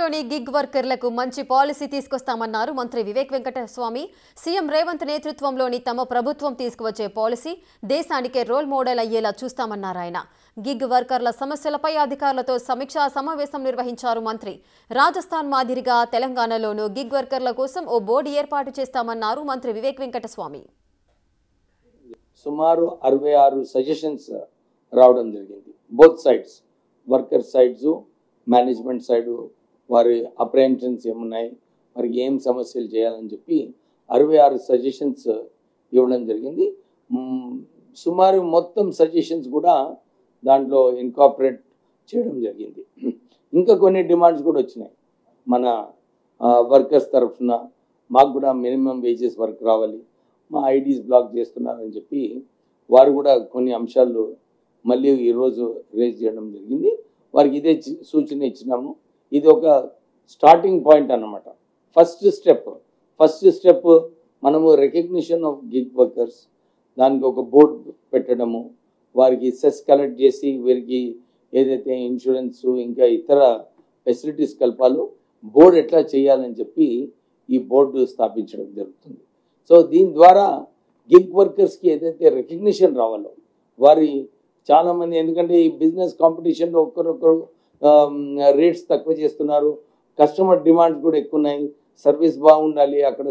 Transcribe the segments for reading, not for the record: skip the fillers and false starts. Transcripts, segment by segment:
లోని గిగ్ వర్కర్లకు మంచి పాలసీ తీసుకొస్తామన్నారు మంత్రి వివేక్ వెంకటస్వామి. సీఎం రేవంత్ నేతృత్వంలోని తమ ప్రభుత్వం తీసుకువచ్చే పాలసీ దేశానికే రోల్ మోడల్ అయ్యేలా చూస్తామన్నారు ఆయన. గిగ్ వర్కర్ల సమస్యలపై అధికారులతో సమీక్షా సమావేశం నిర్వహించారు మంత్రి. రాజస్థాన్ మాదిరిగా తెలంగాణలోనూ గిగ్ వర్కర్ల కోసం ఓ బోర్డు ఏర్పాటు చేస్తామన్నారు మంత్రి వివేక్ వెంకటస్వామి. సుమారు 66 సజెషన్స్ రావడం జరిగింది. Both sides, worker sides, management side, వారి అప్రహెన్షన్స్ ఏమున్నాయి, వారికి ఏం సమస్యలు చేయాలని చెప్పి 66 సజెషన్స్ ఇవ్వడం జరిగింది. సుమారు మొత్తం సజెషన్స్ కూడా దాంట్లో ఇన్కార్పొరేట్ చేయడం జరిగింది. ఇంకా కొన్ని డిమాండ్స్ కూడా వచ్చినాయి మన వర్కర్స్ తరఫున. మాకు కూడా మినిమం వేజెస్ వర్క్ రావాలి, మా ఐడీస్ బ్లాక్ చేస్తున్నారని చెప్పి వారు కూడా కొన్ని అంశాలు మళ్ళీ ఈరోజు రేజ్ చేయడం జరిగింది. వారికి ఇదే సూచన ఇచ్చినాము. ఇది ఒక స్టార్టింగ్ పాయింట్ అన్నమాట. ఫస్ట్ స్టెప్ మనము రికగ్నిషన్ ఆఫ్ గిగ్ వర్కర్స్, దానికి ఒక బోర్డు పెట్టడము, వారికి సెస్ కలెక్ట్ చేసి వీరికి ఏదైతే ఇన్సూరెన్స్ ఇంకా ఇతర ఫెసిలిటీస్ కలపాలో బోర్డు ఎట్లా చేయాలని చెప్పి ఈ బోర్డు స్థాపించడం జరుగుతుంది. సో దీని ద్వారా గిగ్ వర్కర్స్కి ఏదైతే రికగ్నిషన్ రావాలో, వారి చాలామంది, ఎందుకంటే ఈ బిజినెస్ కాంపిటీషన్లో ఒక్కరొక్కరు రేట్స్ తక్కువ చేస్తున్నారు, కస్టమర్ డిమాండ్స్ కూడా ఎక్కువ ఉన్నాయి, సర్వీస్ బాగుండాలి, అక్కడ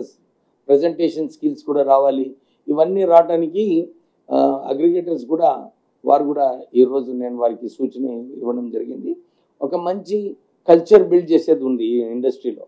ప్రజెంటేషన్ స్కిల్స్ కూడా రావాలి. ఇవన్నీ రావడానికి అగ్రిగేటర్స్ కూడా వారు కూడా ఈరోజు నేను వారికి సూచన ఇవ్వడం జరిగింది. ఒక మంచి కల్చర్ బిల్డ్ చేసేది ఉంది ఈ ఇండస్ట్రీలో.